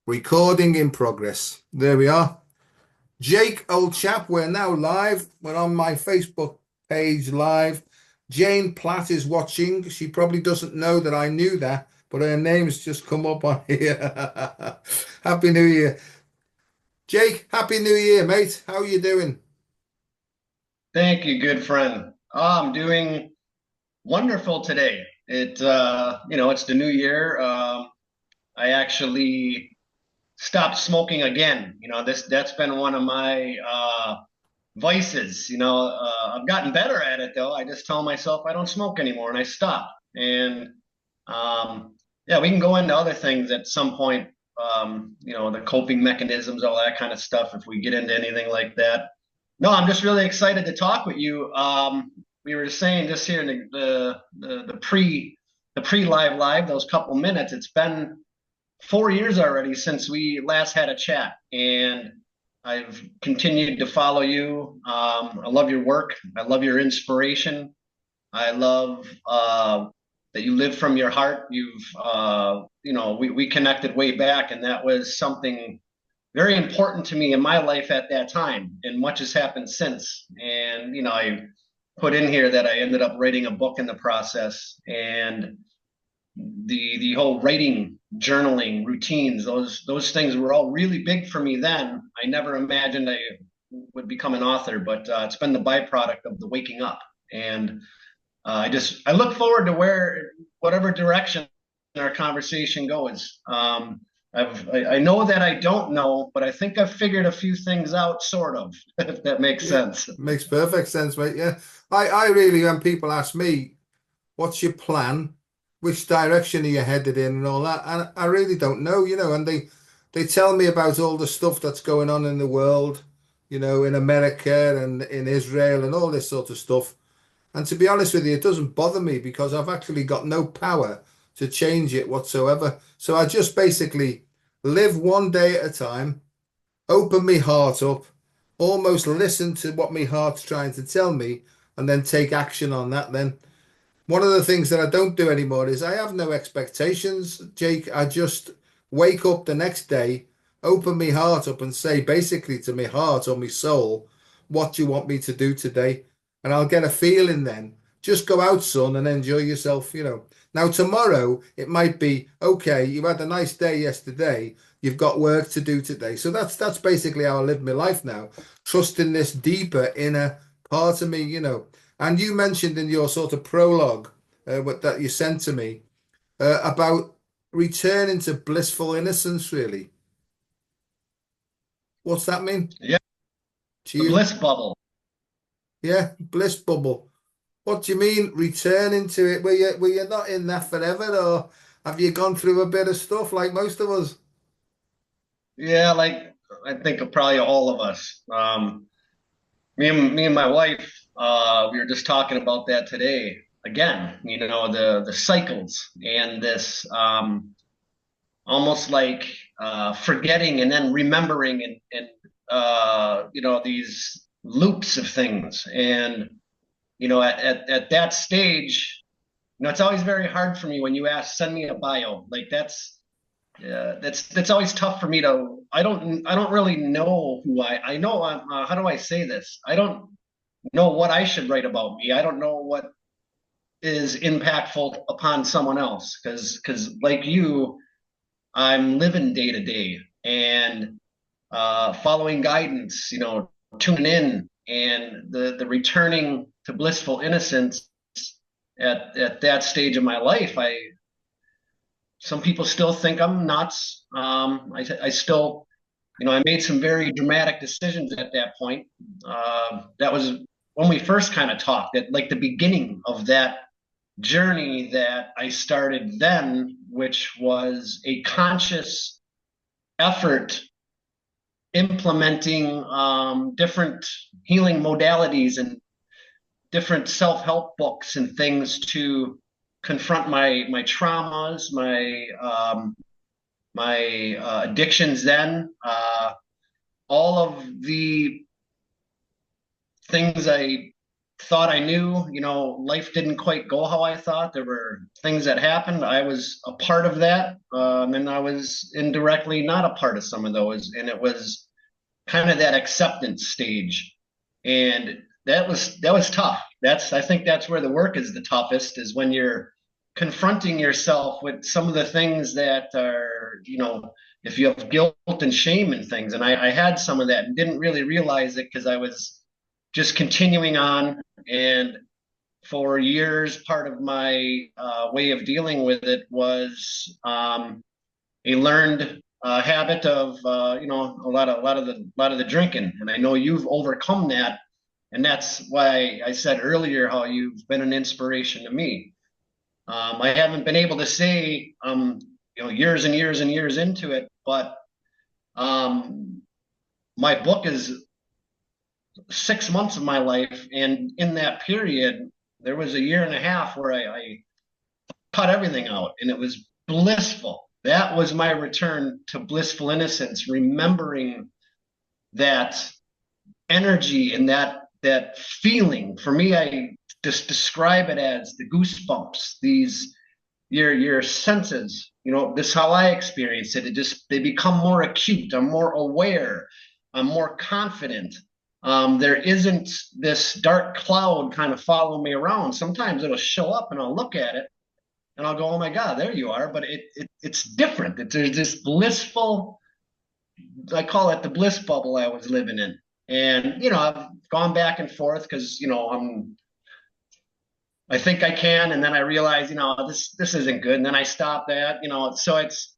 Recording in progress. There we are. Jake, old chap, we're now live. We're on my Facebook page live. Jane Platt is watching. She probably doesn't know that I knew that, but her name's just come up on here. Happy New Year. Jake, Happy New Year, mate. How are you doing? Thank you, good friend. I'm doing wonderful today. It's the new year. I actually stopped smoking again. That's been one of my vices. I've gotten better at it though. I just tell myself I don't smoke anymore and I stop. And yeah, we can go into other things at some point. The coping mechanisms, all that kind of stuff, if we get into anything like that. No, I'm just really excited to talk with you. We were saying just here in the pre live those couple minutes. It's been 4 years already since we last had a chat, and I've continued to follow you. I love your work. I love your inspiration. I love that you live from your heart. We connected way back, and that was something very important to me in my life at that time, and much has happened since. And I put in here that I ended up writing a book in the process, and the whole writing, journaling, routines, those things were all really big for me then. I never imagined I would become an author, but it's been the byproduct of the waking up. And I look forward to whatever direction our conversation goes. I know that I don't know, but I think I've figured a few things out, sort of, if that makes Yeah, sense. makes perfect sense, mate. Yeah. I really, when people ask me, what's your plan? Which direction are you headed in and all that? And I really don't know, and they tell me about all the stuff that's going on in the world, in America and in Israel and all this sort of stuff. And to be honest with you, it doesn't bother me because I've actually got no power to change it whatsoever. So I just basically live one day at a time, open my heart up, almost listen to what my heart's trying to tell me, and then take action on that. Then one of the things that I don't do anymore is I have no expectations, Jake. I just wake up the next day, open my heart up, and say basically to my heart or my soul, what do you want me to do today? And I'll get a feeling then. Just go out, son, and enjoy yourself. Now, tomorrow, it might be, okay, you had a nice day yesterday. You've got work to do today. So that's basically how I live my life now, trusting this deeper inner part of me. And you mentioned in your sort of prologue, that you sent to me, about returning to blissful innocence, really. What's that mean Yeah, to the you? bliss bubble. Yeah, bliss bubble. What do you mean returning to it? Were you not in that forever, or have you gone through a bit of stuff like most of us? Yeah, like I think of probably all of us. Me and my wife, we were just talking about that today. Again, the cycles and this almost like forgetting and then remembering and these loops of things. And at that stage, it's always very hard for me when you ask, send me a bio. Like that's always tough for me to. I don't really know who I know. How do I say this? I don't know what I should write about me. I don't know what is impactful upon someone else because like you, I'm living day to day and following guidance. Tuning in and the returning to blissful innocence at that stage of my life. Some people still think I'm nuts. I still, I made some very dramatic decisions at that point. That was when we first kind of talked, at like the beginning of that journey that I started then, which was a conscious effort implementing different healing modalities and different self-help books and things to confront my traumas, my addictions. Then all of the things I thought I knew, life didn't quite go how I thought. There were things that happened. I was a part of that. And I was indirectly not a part of some of those. And it was kind of that acceptance stage. And that was tough. I think that's where the work is the toughest, is when you're confronting yourself with some of the things that are, if you have guilt and shame and things. And I had some of that and didn't really realize it because I was just continuing on. And for years, part of my way of dealing with it was a learned habit of a lot of the drinking. And I know you've overcome that, and that's why I said earlier how you've been an inspiration to me. I haven't been able to say years and years and years into it, but um, my book is 6 months of my life, and in that period, there was a year and a half where I cut everything out, and it was blissful. That was my return to blissful innocence, remembering that energy and that feeling. For me, I just describe it as the goosebumps. These your senses. This is how I experience it. They become more acute. I'm more aware. I'm more confident. There isn't this dark cloud kind of following me around. Sometimes it'll show up and I'll look at it and I'll go, "Oh my God, there you are!" But it's different. There's this blissful. I call it the bliss bubble I was living in, and I've gone back and forth because I think I can, and then I realize this isn't good, and then I stop that. So it's.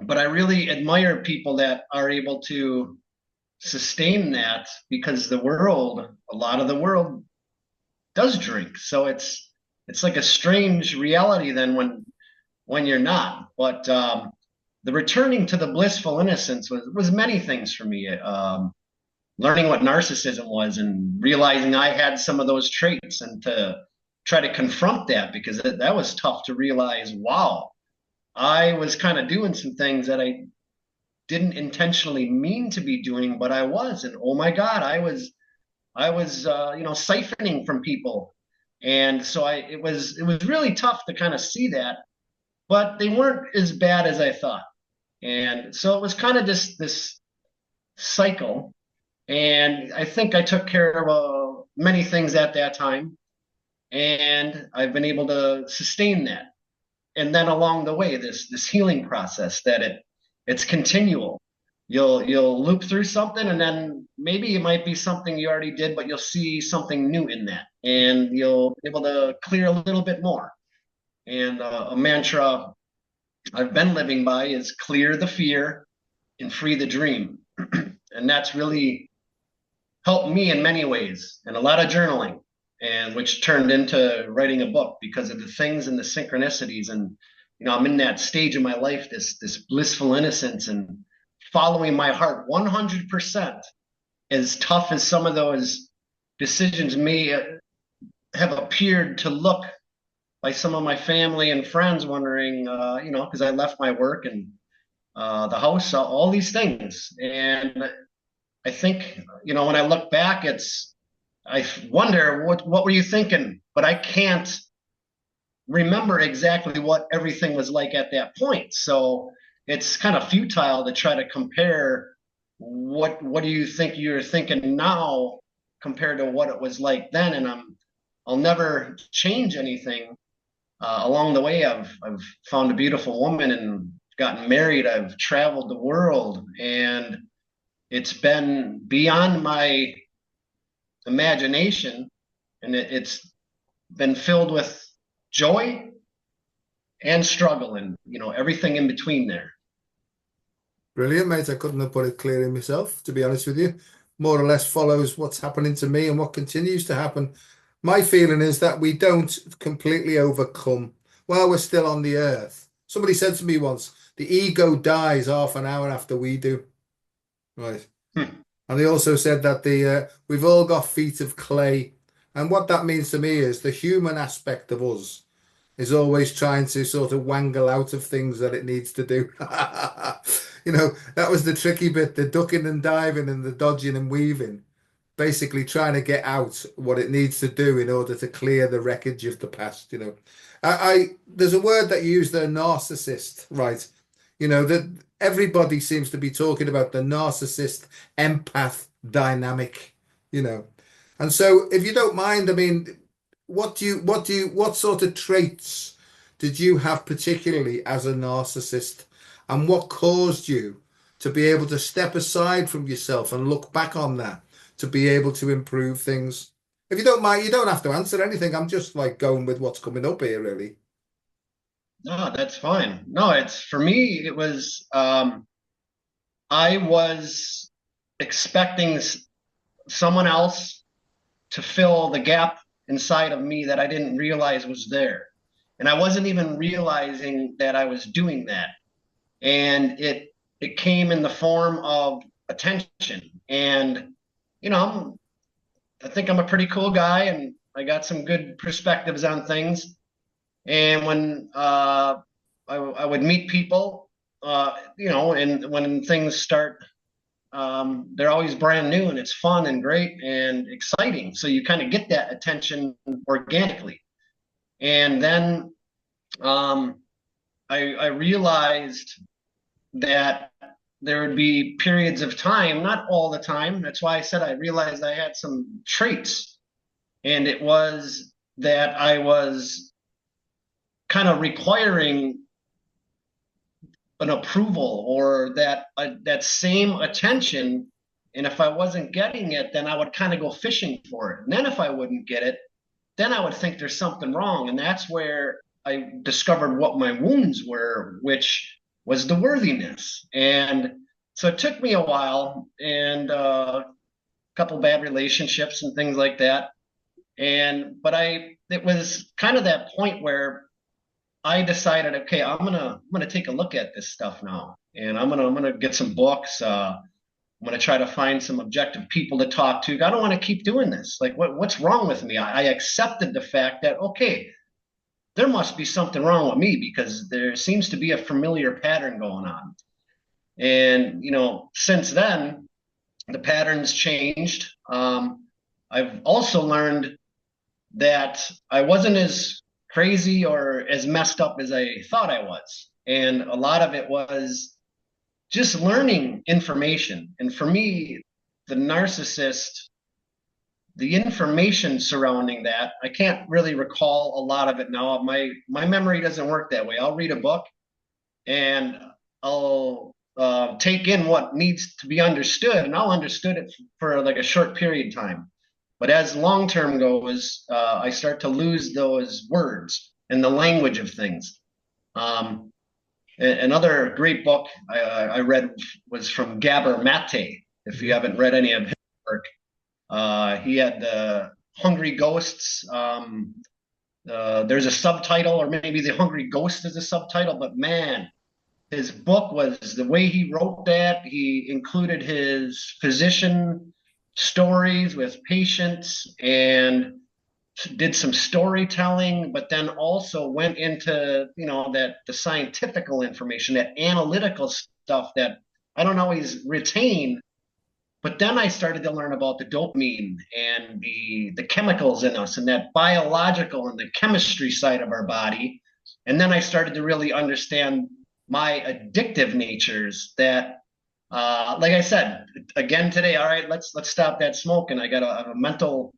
But I really admire people that are able to sustain that, because a lot of the world does drink. So it's like a strange reality then when you're not. But the returning to the blissful innocence was many things for me. Learning what narcissism was and realizing I had some of those traits, and to try to confront that, because that was tough to realize. Wow, I was kind of doing some things that I didn't intentionally mean to be doing, but I was. And oh my God, I was siphoning from people. And so it was really tough to kind of see that, but they weren't as bad as I thought. And so it was kind of this cycle. And I think I took care of many things at that time. And I've been able to sustain that. And then along the way, this healing process, that it's continual. You'll loop through something, and then maybe it might be something you already did, but you'll see something new in that, and you'll be able to clear a little bit more. And a mantra I've been living by is clear the fear and free the dream. And that's really helped me in many ways, and a lot of journaling, and which turned into writing a book because of the things and the synchronicities. And I'm in that stage of my life, this blissful innocence, and following my heart 100%. As tough as some of those decisions may have appeared to look by some of my family and friends, wondering, because I left my work and the house, all these things. And I think, when I look back, I wonder what were you thinking, but I can't remember exactly what everything was like at that point. So it's kind of futile to try to compare what do you think you're thinking now compared to what it was like then. And I'll never change anything. Along the way, I've found a beautiful woman and gotten married. I've traveled the world, and it's been beyond my imagination, and it's been filled with joy and struggle, and everything in between there. Brilliant, mate. I couldn't have put it clearer myself, to be honest with you. More or less follows what's happening to me and what continues to happen. My feeling is that we don't completely overcome while we're still on the earth. Somebody said to me once, the ego dies half an hour after we do. Right. Hmm. And they also said that we've all got feet of clay. And what that means to me is the human aspect of us is always trying to sort of wangle out of things that it needs to do. That was the tricky bit, the ducking and diving and the dodging and weaving. basically trying to get out what it needs to do in order to clear the wreckage of the past. There's a word that you use there, narcissist, right? That everybody seems to be talking about the narcissist empath dynamic, you know. And so, if you don't mind, I mean, what sort of traits did you have particularly as a narcissist, and what caused you to be able to step aside from yourself and look back on that to be able to improve things? If you don't mind, you don't have to answer anything. I'm just like going with what's coming up here, really. No, that's fine. No, it's for me, it was I was expecting someone else to fill the gap inside of me that I didn't realize was there. And I wasn't even realizing that I was doing that. And it came in the form of attention. And I think I'm a pretty cool guy and I got some good perspectives on things. And when I would meet people, and when things start, they're always brand new and it's fun and great and exciting. So you kind of get that attention organically. And then I realized that there would be periods of time, not all the time. That's why I said I realized I had some traits. And it was that I was kind of requiring an approval or that same attention. And if I wasn't getting it, then I would kind of go fishing for it. And then if I wouldn't get it, then I would think there's something wrong. And that's where I discovered what my wounds were, which was the worthiness. And so it took me a while and a couple bad relationships and things like that. But it was kind of that point where I decided, okay, I'm gonna take a look at this stuff now, and I'm gonna get some books. I'm gonna try to find some objective people to talk to. I don't want to keep doing this. Like, what's wrong with me? I accepted the fact that okay, there must be something wrong with me because there seems to be a familiar pattern going on. And since then, the patterns changed. I've also learned that I wasn't as crazy or as messed up as I thought I was. And a lot of it was just learning information. And for me, the narcissist, the information surrounding that, I can't really recall a lot of it now. My memory doesn't work that way. I'll read a book and I'll take in what needs to be understood, and I'll understood it for like a short period of time. But as long term goes, I start to lose those words and the language of things. Another great book I read was from Gabor Mate. If you haven't read any of his work, he had the Hungry Ghosts. There's a subtitle, or maybe the Hungry Ghost is a subtitle. But man, his book was the way he wrote that. He included his physician stories with patients and did some storytelling, but then also went into that the scientific information, that analytical stuff that I don't always retain. But then I started to learn about the dopamine and the chemicals in us and that biological and the chemistry side of our body. And then I started to really understand my addictive natures that like I said, again today, all right, let's stop that smoke. And I got a mental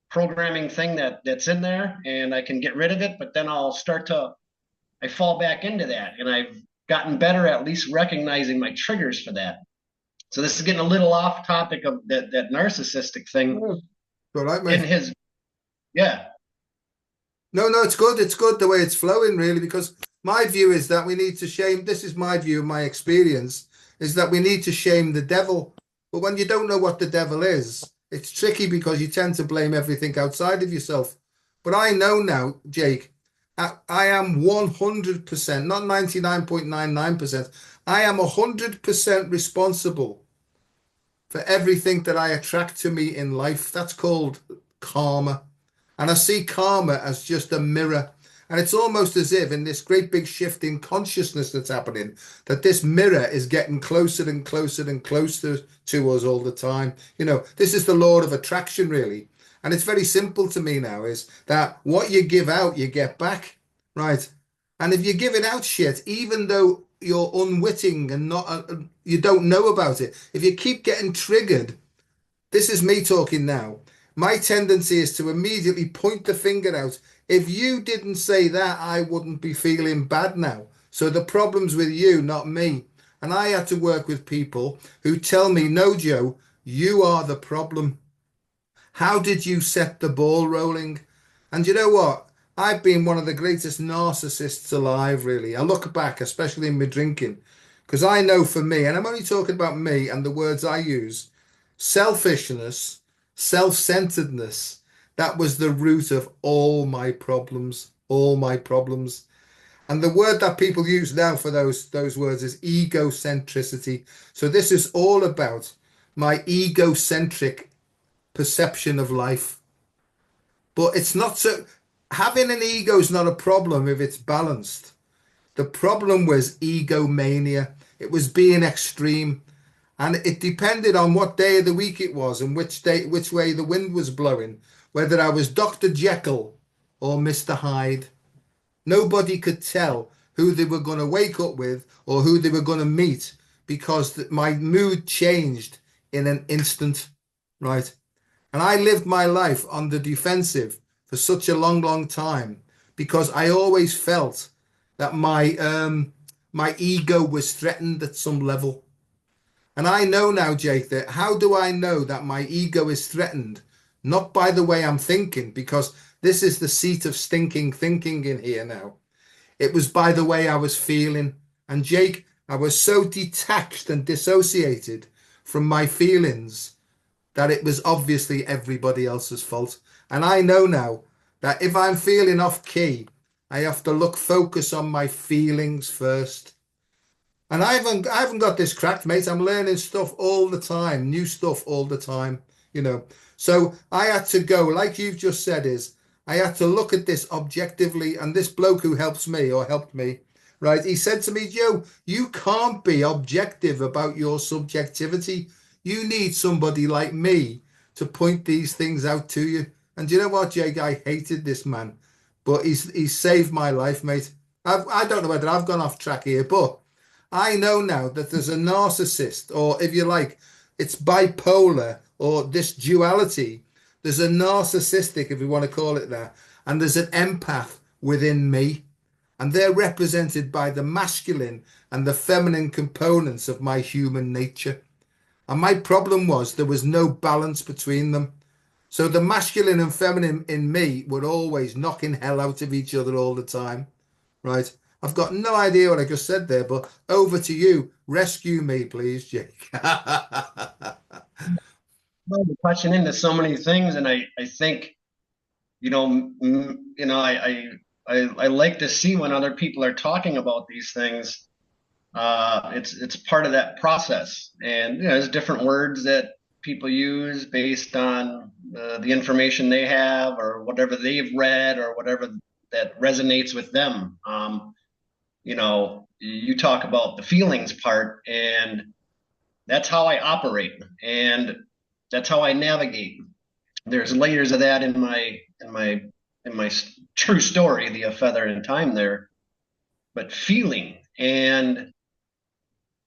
programming thing that's in there and I can get rid of it, but then I fall back into that. And I've gotten better at least recognizing my triggers for that. So this is getting a little off topic of that narcissistic thing. All right, mate. Yeah. No, it's good. It's good the way it's flowing, really, because my view is that we need to shame. This is my view, my experience is that we need to shame the devil. But when you don't know what the devil is, it's tricky because you tend to blame everything outside of yourself. But I know now, Jake, I am 100%, not 99.99%. I am 100% responsible for everything that I attract to me in life. That's called karma. And I see karma as just a mirror. And it's almost as if in this great big shift in consciousness that's happening, that this mirror is getting closer and closer and closer to us all the time. This is the law of attraction, really. And it's very simple to me now is that what you give out, you get back, right? And if you're giving out shit, even though you're unwitting and not, you don't know about it, if you keep getting triggered, this is me talking now. My tendency is to immediately point the finger out. If you didn't say that, I wouldn't be feeling bad now. So the problem's with you, not me. And I had to work with people who tell me, no, Joe, you are the problem. How did you set the ball rolling? And you know what? I've been one of the greatest narcissists alive, really. I look back, especially in my drinking, because I know for me, and I'm only talking about me and the words I use, selfishness, self-centeredness, that was the root of all my problems, all my problems. And the word that people use now for those words is egocentricity. So this is all about my egocentric perception of life. But it's not so, having an ego is not a problem if it's balanced. The problem was egomania. It was being extreme. And it depended on what day of the week it was and which way the wind was blowing, whether I was Dr. Jekyll or Mr. Hyde. Nobody could tell who they were going to wake up with or who they were going to meet because my mood changed in an instant, right? And I lived my life on the defensive for such a long, long time because I always felt that my ego was threatened at some level. And I know now, Jake, that how do I know that my ego is threatened? Not by the way I'm thinking, because this is the seat of stinking thinking in here now. It was by the way I was feeling. And Jake, I was so detached and dissociated from my feelings that it was obviously everybody else's fault. And I know now that if I'm feeling off key, I have to focus on my feelings first. And I haven't got this cracked, mate. I'm learning stuff all the time, new stuff all the time, you know. So I had to go, like you've just said, is I had to look at this objectively. And this bloke who helps me or helped me, right? He said to me, Joe, you can't be objective about your subjectivity. You need somebody like me to point these things out to you. And do you know what, Jake? I hated this man, but he's saved my life, mate. I don't know whether I've gone off track here, but I know now that there's a narcissist, or if you like, it's bipolar or this duality. There's a narcissistic, if you want to call it that, and there's an empath within me. And they're represented by the masculine and the feminine components of my human nature. And my problem was there was no balance between them. So the masculine and feminine in me were always knocking hell out of each other all the time, right? I've got no idea what I just said there, but over to you. Rescue me, please, Jake. Well, you're touching into so many things, and I think, I like to see when other people are talking about these things. It's part of that process, and there's different words that people use based on the information they have or whatever they've read or whatever that resonates with them. You talk about the feelings part, and that's how I operate, and that's how I navigate. There's layers of that in my true story, the A Feather in Time there, but feeling and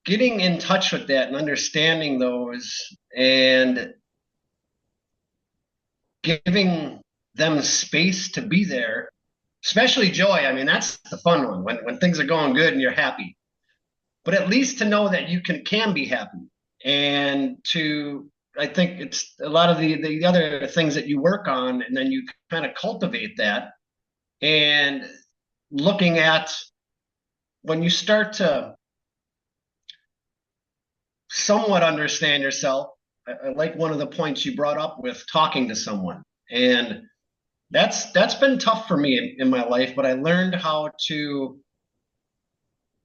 getting in touch with that and understanding those and giving them space to be there, especially joy. I mean, that's the fun one when things are going good and you're happy, but at least to know that you can be happy. And I think it's a lot of the other things that you work on, and then you kind of cultivate that. And looking at when you start to somewhat understand yourself, I like one of the points you brought up with talking to someone. And that's been tough for me in my life, but I learned how to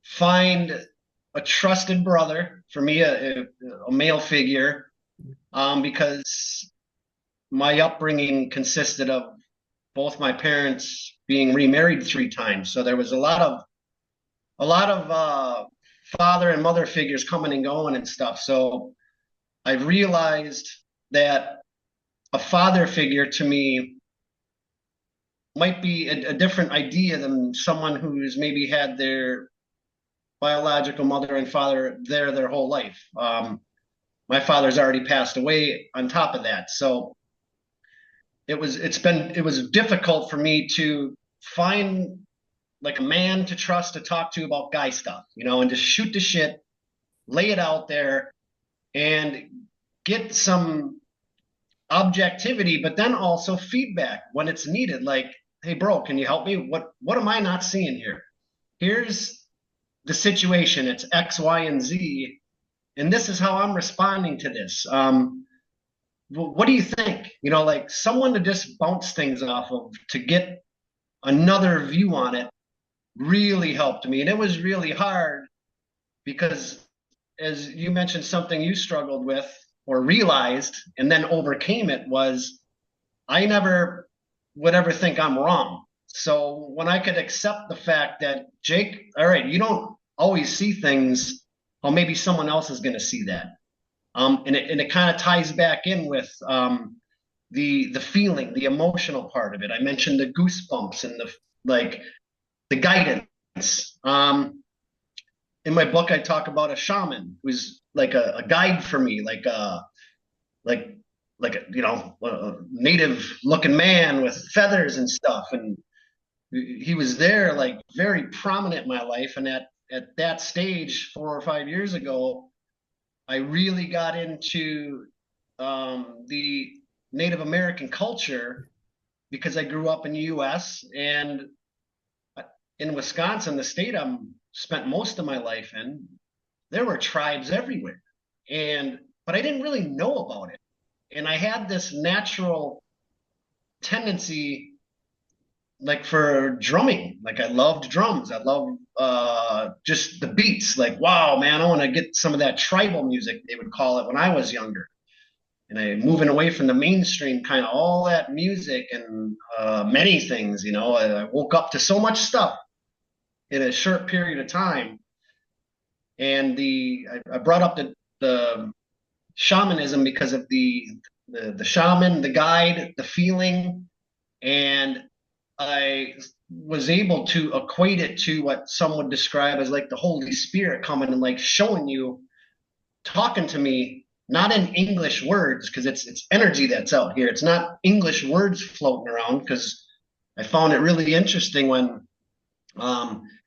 find a trusted brother, for me, a male figure, because my upbringing consisted of both my parents being remarried 3 times. So there was a lot of father and mother figures coming and going and stuff. So I realized that a father figure to me might be a different idea than someone who's maybe had their biological mother and father there their whole life. My father's already passed away on top of that. So it was difficult for me to find like a man to trust to talk to about guy stuff, and just shoot the shit, lay it out there, and get some objectivity, but then also feedback when it's needed. Like, hey, bro, can you help me? What am I not seeing here? Here's the situation. It's X, Y, and Z, and this is how I'm responding to this. What do you think? Like someone to just bounce things off of to get another view on it really helped me. And it was really hard because, as you mentioned, something you struggled with or realized and then overcame it was I never would ever think I'm wrong. So when I could accept the fact that, Jake, all right, you don't always see things how maybe someone else is going to see that. And it kind of ties back in with the feeling, the emotional part of it. I mentioned the goosebumps and the guidance. In my book, I talk about a shaman who's like a guide for me, like a native looking man with feathers and stuff, and he was there like very prominent in my life. And at that stage, 4 or 5 years ago, I really got into the Native American culture because I grew up in the U.S. and in Wisconsin, the state I'm spent most of my life in. There were tribes everywhere, but I didn't really know about it. And I had this natural tendency, like for drumming. Like I loved drums. I loved just the beats. Like, wow, man, I want to get some of that tribal music, they would call it when I was younger. And I moving away from the mainstream, kind of all that music and many things. I woke up to so much stuff in a short period of time. And I brought up the shamanism because of the shaman, the guide, the feeling, and I was able to equate it to what some would describe as like the Holy Spirit coming and like showing you, talking to me, not in English words, because it's energy that's out here. It's not English words floating around, because I found it really interesting when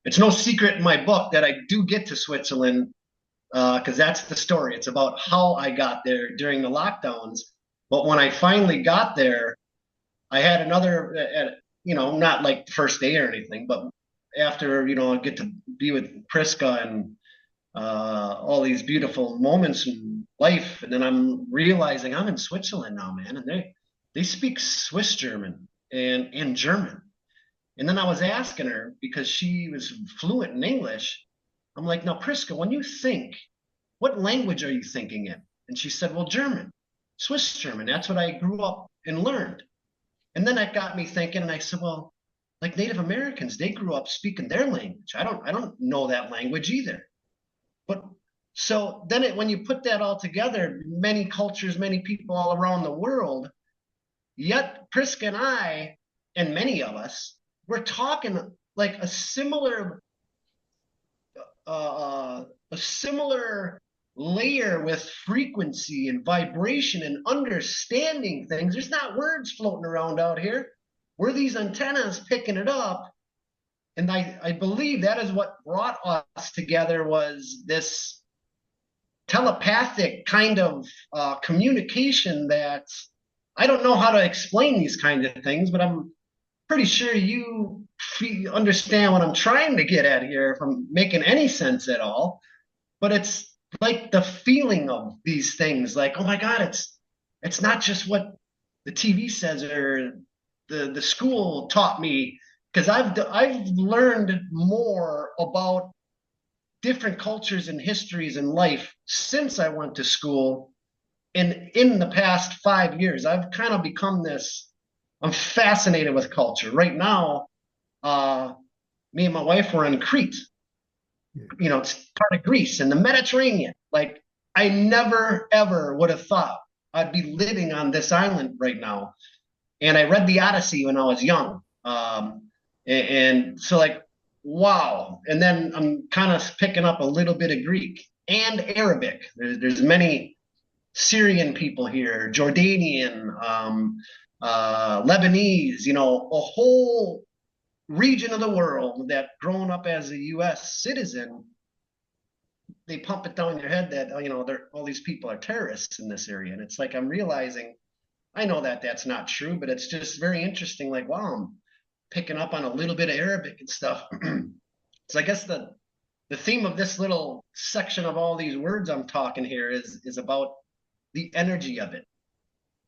it's no secret in my book that I do get to Switzerland, because that's the story. It's about how I got there during the lockdowns. But when I finally got there, I had another, not like the first day or anything, but after, I get to be with Priska and all these beautiful moments in life. And then I'm realizing I'm in Switzerland now, man. And they speak Swiss German and German. And then I was asking her, because she was fluent in English, I'm like, now, Priska, when you think, what language are you thinking in? And she said, well, German, Swiss German. That's what I grew up and learned. And then that got me thinking, and I said, well, like Native Americans, they grew up speaking their language. I don't know that language either. But so then when you put that all together, many cultures, many people all around the world, yet Priska and I, and many of us, we're talking like a similar layer with frequency and vibration and understanding things. There's not words floating around out here. We're these antennas picking it up. And I believe that is what brought us together, was this telepathic kind of communication that I don't know how to explain these kinds of things, but I'm pretty sure you understand what I'm trying to get at here, if I'm making any sense at all. But it's like the feeling of these things, like, oh my God, it's not just what the TV says or the school taught me, because I've learned more about different cultures and histories in life since I went to school. And in the past 5 years, I've kind of become this I'm fascinated with culture. Right now, uh, me and my wife were in Crete. It's part of Greece and the Mediterranean. Like, I never ever would have thought I'd be living on this island right now. And I read the Odyssey when I was young. And so, like, wow. And then I'm kind of picking up a little bit of Greek and Arabic. There's many Syrian people here, Jordanian, Lebanese, a whole region of the world that growing up as a U.S. citizen, they pump it down your head that, all these people are terrorists in this area. And it's like, I'm realizing, I know that that's not true, but it's just very interesting. Like, wow, I'm picking up on a little bit of Arabic and stuff. So I guess the theme of this little section of all these words I'm talking here is about the energy of it.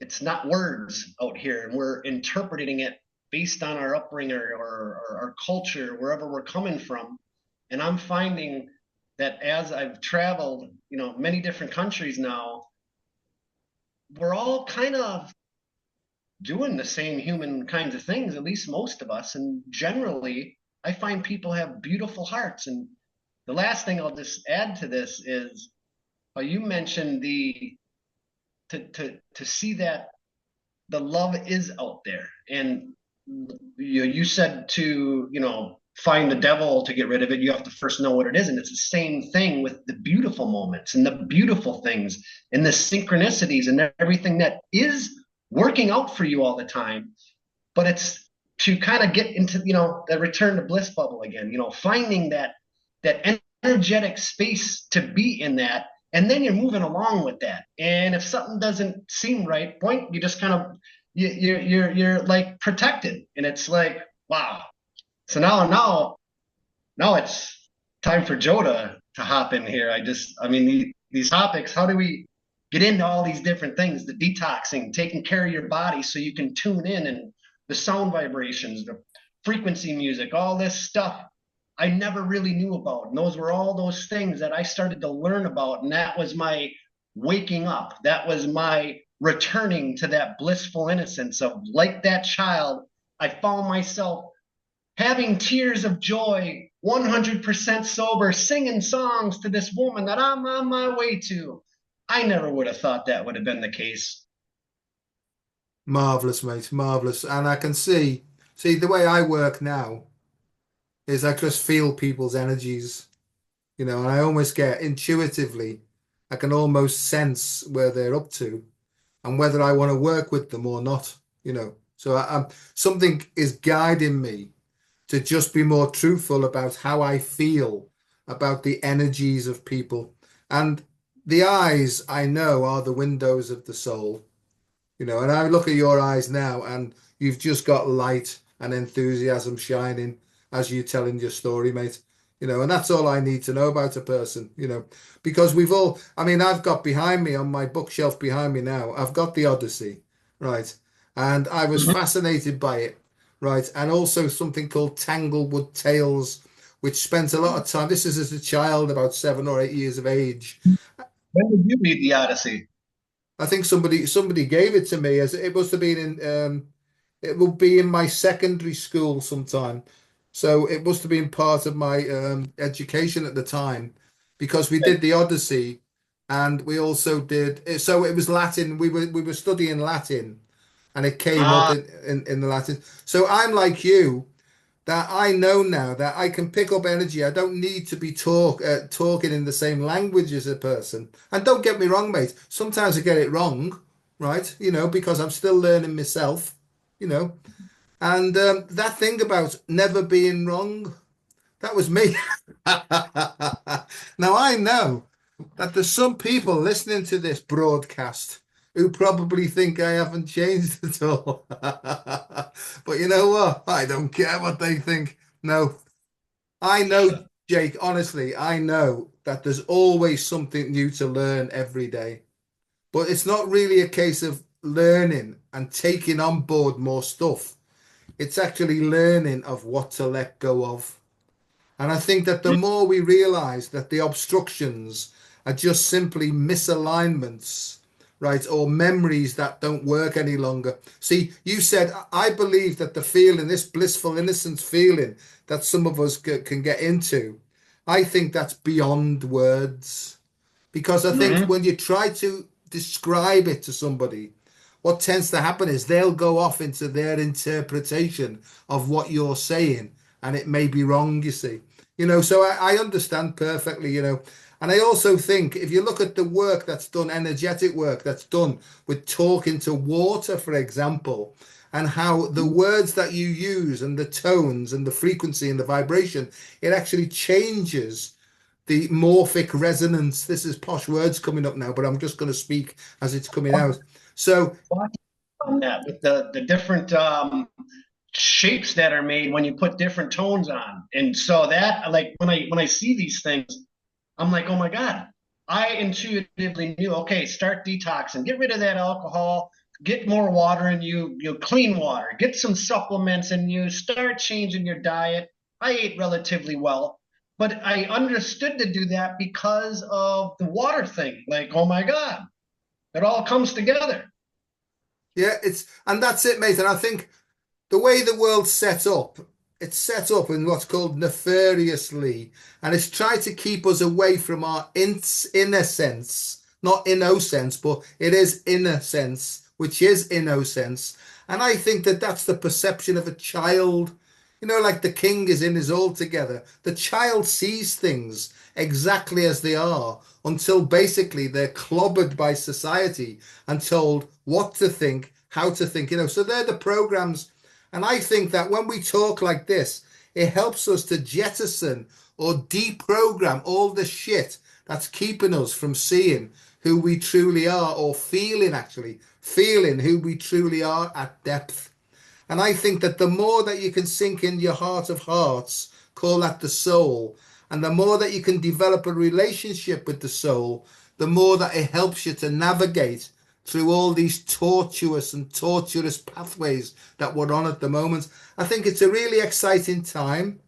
It's not words out here, and we're interpreting it based on our upbringing or our culture, wherever we're coming from. And I'm finding that as I've traveled, many different countries now, we're all kind of doing the same human kinds of things, at least most of us. And generally, I find people have beautiful hearts. And the last thing I'll just add to this is you mentioned to see that the love is out there. And you said to, find the devil to get rid of it, you have to first know what it is. And it's the same thing with the beautiful moments and the beautiful things and the synchronicities and everything that is working out for you all the time. But it's to kind of get into, the return to bliss bubble again, finding that energetic space to be in that. And then you're moving along with that. And if something doesn't seem right, point, you just kind of, you're like protected. And it's like, wow. So now it's time for Joe to hop in here. These topics, how do we get into all these different things, the detoxing, taking care of your body so you can tune in, and the sound vibrations, the frequency music, all this stuff I never really knew about. And those were all those things that I started to learn about. And that was my waking up. That was my returning to that blissful innocence of, like that child, I found myself having tears of joy, 100% sober, singing songs to this woman that I'm on my way to. I never would have thought that would have been the case. Marvelous, mate, marvelous. And I can see the way I work now is I just feel people's energies, and I almost get intuitively, I can almost sense where they're up to and whether I want to work with them or not. So something is guiding me to just be more truthful about how I feel about the energies of people. And the eyes, I know, are the windows of the soul. And I look at your eyes now, and you've just got light and enthusiasm shining as you're telling your story, mate. And that's all I need to know about a person, because I've got behind me on my bookshelf behind me now, I've got the Odyssey, right? And I was Mhm. fascinated by it, right? And also something called Tanglewood Tales, which spent a lot of time. This is as a child, about 7 or 8 years of age. When did you read the Odyssey? I think somebody gave it to me as it must have been it will be in my secondary school sometime. So it must have been part of my education at the time because we did the Odyssey and we also did so it was Latin. We were studying Latin and it came up Ah, in the Latin. So I'm like you that I know now that I can pick up energy. I don't need to be talking in the same language as a person. And don't get me wrong, mate. Sometimes I get it wrong, right? Because I'm still learning myself, you know. And that thing about never being wrong, that was me. Now I know that there's some people listening to this broadcast who probably think I haven't changed at all. But you know what? I don't care what they think. No, I know, Jake, honestly, I know that there's always something new to learn every day. But it's not really a case of learning and taking on board more stuff. It's actually learning of what to let go of. And I think that the more we realize that the obstructions are just simply misalignments right? Or memories that don't work any longer. See, you said, I believe that the feeling, this blissful innocence feeling that some of us can get into, I think that's beyond words. Because I think Hmm. when you try to describe it to somebody, what tends to happen is they'll go off into their interpretation of what you're saying, and it may be wrong, you see. So I understand perfectly, And I also think if you look at the work that's done, energetic work that's done with talking to water, for example, and how the words that you use and the tones and the frequency and the vibration, it actually changes the morphic resonance. This is posh words coming up now, but I'm just going to speak as it's coming out. So, On that with the different shapes that are made when you put different tones on. And so that, like, when I see these things, I'm like, oh my God, I intuitively knew, okay, start detoxing, get rid of that alcohol, get more water in you clean water, get some supplements in you, start changing your diet. I ate relatively well, but I understood to do that because of the water thing. Like, oh my God, it all comes together. yeah, and that's it, mate. And I think the way the world's set up, it's set up in what's called nefariously, and it's tried to keep us away from our inner sense, not innocence, but it is inner sense, which is innocence. And I think that that's the perception of a child. Like the king is in his all together. The child sees things exactly as they are until basically they're clobbered by society and told what to think, how to think, So they're the programs, and I think that when we talk like this, it helps us to jettison or deprogram all the shit that's keeping us from seeing who we truly are, or feeling, actually, feeling who we truly are at depth. And I think that the more that you can sink in your heart of hearts, call that the soul, and the more that you can develop a relationship with the soul, the more that it helps you to navigate through all these tortuous and torturous pathways that we're on at the moment. I think it's a really exciting time.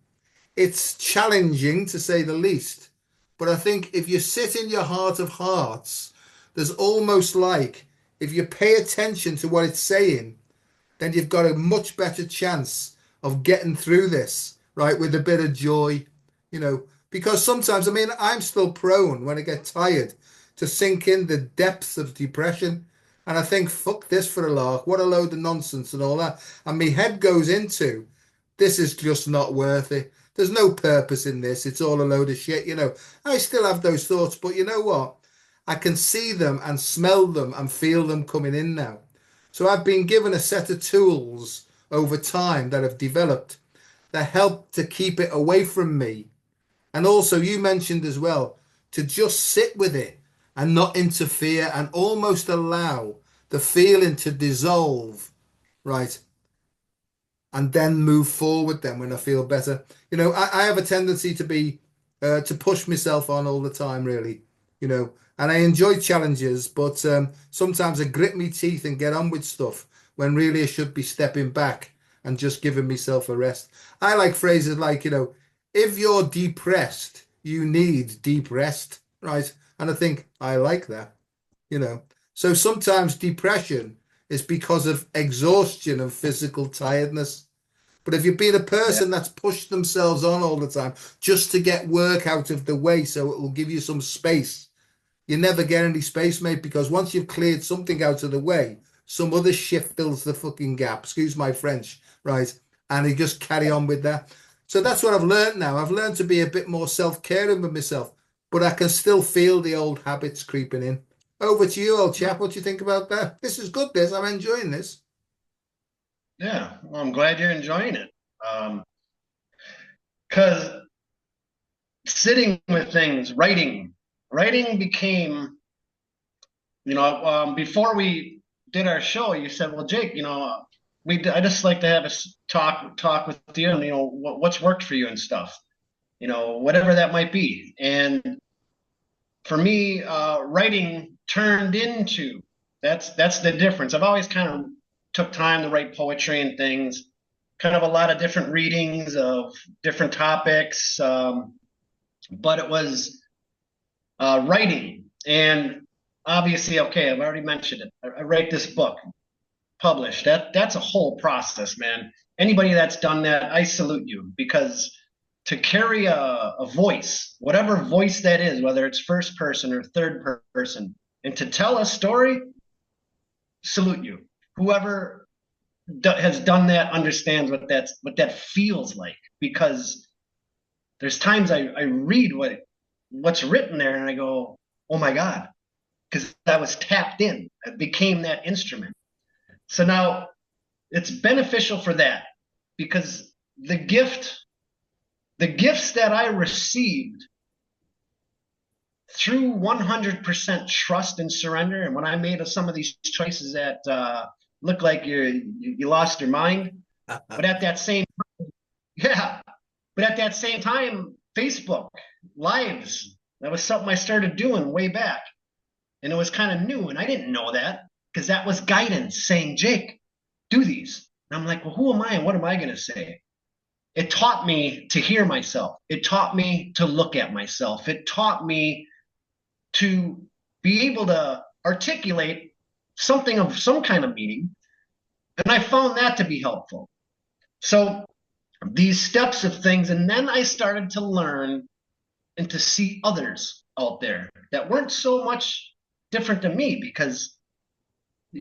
It's challenging to say the least. But I think if you sit in your heart of hearts, there's almost like if you pay attention to what it's saying, then you've got a much better chance of getting through this, right, with a bit of joy, because sometimes, I mean, I'm still prone when I get tired to sink in the depths of depression. And I think, fuck this for a lark, what a load of nonsense and all that. And my head goes into, this is just not worth it. There's no purpose in this. It's all a load of shit. I still have those thoughts, but you know what? I can see them and smell them and feel them coming in now. So I've been given a set of tools over time that have developed that help to keep it away from me. And also, you mentioned as well to just sit with it and not interfere and almost allow the feeling to dissolve, right? And then move forward then when I feel better. I have a tendency to be to push myself on all the time, really, and I enjoy challenges, but sometimes I grit my teeth and get on with stuff when really I should be stepping back and just giving myself a rest. I like phrases like, if you're depressed, you need deep rest, right? And I think I like that, you know. So sometimes depression is because of exhaustion and physical tiredness. But if you've been a Yeah. person that's pushed themselves on all the time just to get work out of the way so it will give you some space, you never get any space, mate, because once you've cleared something out of the way, some other shit fills the fucking gap. Excuse my French, right? And you just carry on with that. So that's what I've learned now. I've learned to be a bit more self-caring with myself, but I can still feel the old habits creeping in. Over to you, old chap. What do you think about that? This is good, this. I'm enjoying this. Yeah. Well, I'm glad you're enjoying it. Because sitting with things, writing became, before we did our show, you said, well, Jake, I just like to have a talk with you, and what's worked for you and stuff, whatever that might be. And for me, writing turned into that's the difference. I've always kind of took time to write poetry and things, kind of a lot of different readings of different topics, but it was writing. And obviously, okay, I've already mentioned it. I write this book, published. That's a whole process, man. Anybody that's done that, I salute you, because to carry a voice, whatever voice that is, whether it's first person or third person, and to tell a story, salute you. Whoever has done that understands what that feels like, because there's times I read what's written there and I go, oh my God, because I was tapped in. I became that instrument. So now it's beneficial for that, because the gifts that I received through 100% trust and surrender, and when I made some of these choices that look like you lost your mind, but at that same yeah, but at that same time, Facebook lives, that was something I started doing way back, and it was kind of new, and I didn't know that because that was guidance saying, Jake, do these. And I'm like, well, who am I and what am I going to say? It taught me to hear myself. It taught me to look at myself. It taught me to be able to articulate something of some kind of meaning. And I found that to be helpful. So these steps of things, and then I started to learn and to see others out there that weren't so much different than me, because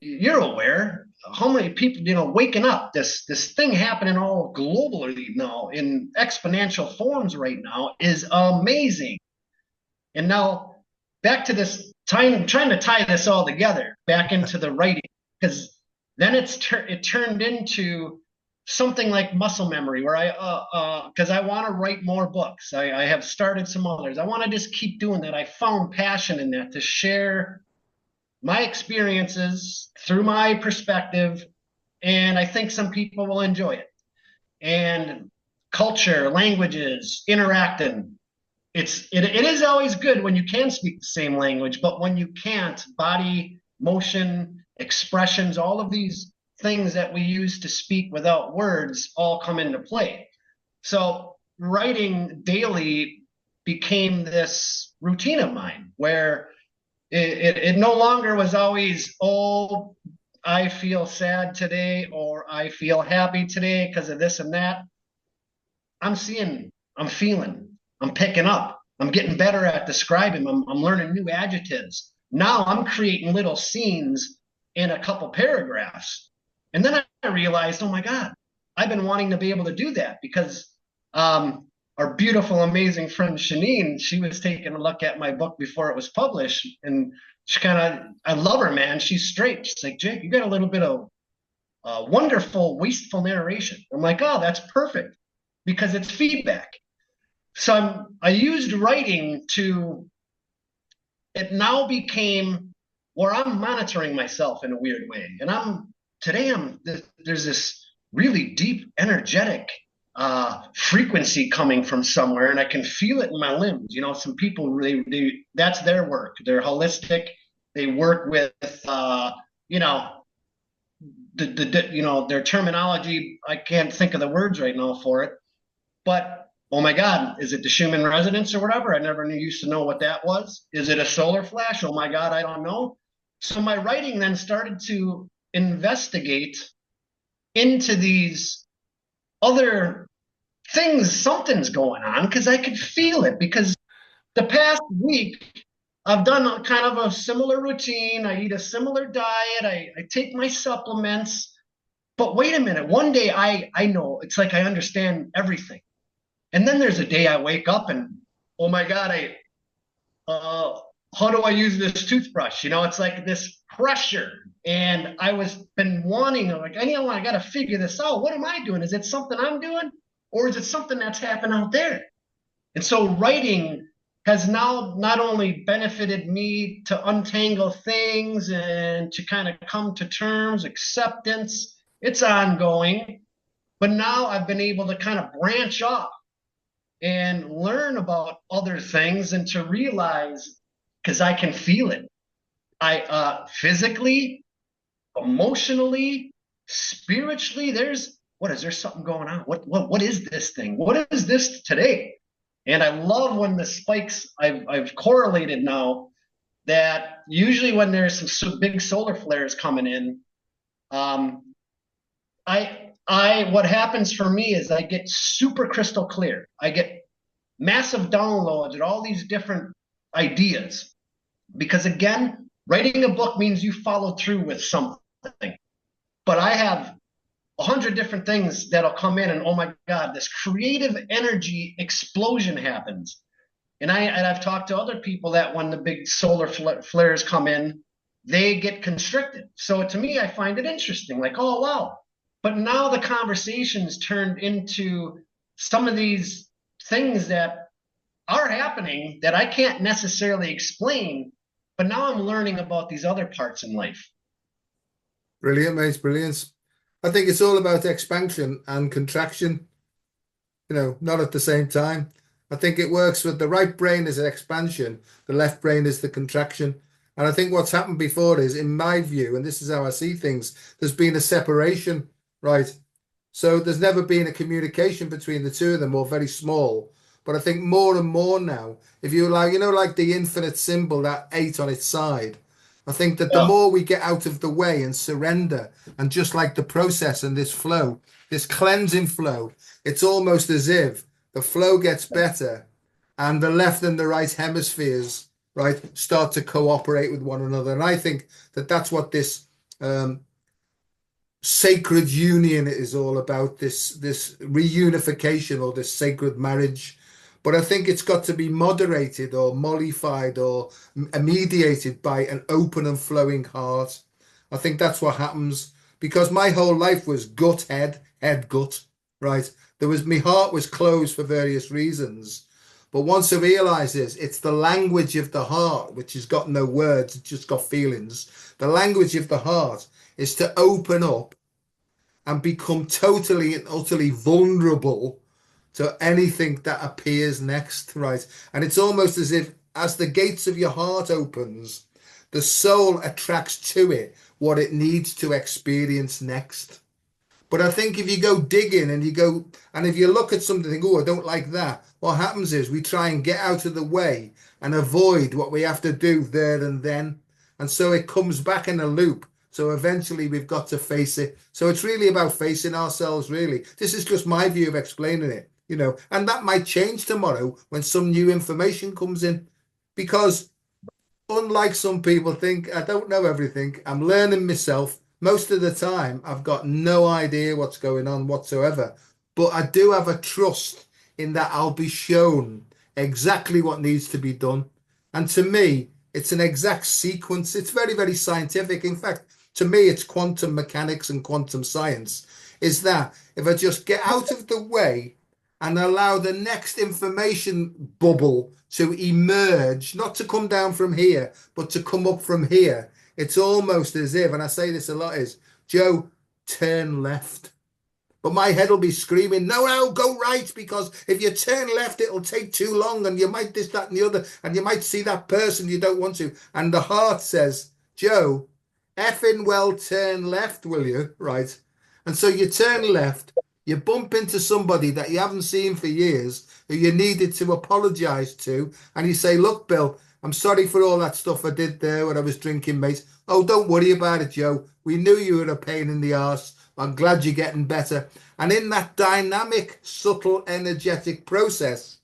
you're aware how many people, waking up, this thing happening all globally now in exponential forms right now is amazing. And now back to this time, trying to tie this all together back into the writing, because then it turned into something like muscle memory, where because I want to write more books. I have started some others. I want to just keep doing that. I found passion in that, to share my experiences through my perspective, and I think some people will enjoy it. And culture, languages, interacting. It is always good when you can speak the same language, but when you can't, body, motion, expressions, all of these things that we use to speak without words all come into play. So writing daily became this routine of mine, where it no longer was always, oh, I feel sad today or I feel happy today because of this and that. I'm seeing, I'm feeling, I'm picking up, I'm getting better at describing, I'm learning new adjectives. Now I'm creating little scenes in a couple paragraphs. And then I realized, oh my God, I've been wanting to be able to do that, because our beautiful, amazing friend Shanine, she was taking a look at my book before it was published, and she I love her, man. She's straight. She's like, Jake, you got a little bit of wonderful, wasteful narration. I'm like, oh, that's perfect, because it's feedback. So I used writing it now became where I'm monitoring myself in a weird way. And there's this really deep, energetic frequency coming from somewhere, and I can feel it in my limbs. Some people, that's their work. They're holistic. They work with, their terminology. I can't think of the words right now for it, but oh my God, is it the Schumann resonance or whatever? I never used to know what that was. Is it a solar flash? Oh my God, I don't know. So my writing then started to investigate into these other things. Something's going on, because I could feel it, because the past week I've done kind of a similar routine. I eat a similar diet. I take my supplements. But wait a minute. One day I know, it's like I understand everything. And then there's a day I wake up and, oh my God, how do I use this toothbrush? It's like this pressure. And been wanting, like, I got to figure this out. What am I doing? Is it something I'm doing? Or is it something that's happening out there? And so writing has now not only benefited me to untangle things and to kind of come to terms, acceptance, it's ongoing. But now I've been able to kind of branch off and learn about other things, and to realize, because I can feel it. I physically, emotionally, spiritually, is there something going on? What is this thing? What is this today? And I love when the spikes, I've correlated now that usually when there's some big solar flares coming in, um, what happens for me is I get super crystal clear. I get massive downloads and all these different ideas. Because again, writing a book means you follow through with something. But I have 100 different things that'll come in, and oh my God, this creative energy explosion happens. I've talked to other people that when the big solar flares come in, they get constricted. So to me, I find it interesting, like, oh wow. But now the conversation's turned into some of these things that are happening that I can't necessarily explain, but now I'm learning about these other parts in life. Brilliant, mate. Brilliant. I think it's all about expansion and contraction, not at the same time. I think it works with the right brain is an expansion, the left brain is the contraction. And I think what's happened before is, in my view, and this is how I see things, there's been a separation, right? So there's never been a communication between the two of them, or very small. But I think more and more now, if you like, like the infinite symbol, that eight on its side, I think that the Yeah. more we get out of the way and surrender, and just like the process and this flow, this cleansing flow, it's almost as if the flow gets better and the left and the right hemispheres, right, start to cooperate with one another. And I think that that's what this um, sacred union is all about, this reunification or this sacred marriage. But I think it's got to be moderated or mollified or mediated by an open and flowing heart. I think that's what happens, because my whole life was gut, head, head, gut, right? My heart was closed for various reasons. But once I realized this, it's the language of the heart, which has got no words, it's just got feelings. The language of the heart is to open up and become totally and utterly vulnerable to anything that appears next, right? And it's almost as if, as the gates of your heart opens, the soul attracts to it what it needs to experience next. But I think if you go digging and if you look at something and think, oh, I don't like that, what happens is we try and get out of the way and avoid what we have to do there and then. And so it comes back in a loop. So eventually we've got to face it. So it's really about facing ourselves, really. This is just my view of explaining it, and that might change tomorrow when some new information comes in. Because unlike some people think, I don't know everything. I'm learning myself. Most of the time, I've got no idea what's going on whatsoever. But I do have a trust in that I'll be shown exactly what needs to be done. And to me, it's an exact sequence. It's very, very scientific. In fact, to me, it's quantum mechanics and quantum science. Is that if I just get out of the way and allow the next information bubble to emerge, not to come down from here, but to come up from here. It's almost as if, and I say this a lot, is, Joe, turn left. But my head will be screaming, no, no, go right, because if you turn left, it'll take too long, and you might this, that, and the other, and you might see that person you don't want to. And the heart says, Joe, effing well turn left, will you? Right. And so you turn left, you bump into somebody that you haven't seen for years, who you needed to apologize to, and you say, look, Bill, I'm sorry for all that stuff I did there when I was drinking, mate. Oh, don't worry about it, Joe. We knew you were a pain in the arse. I'm glad you're getting better. And in that dynamic, subtle, energetic process,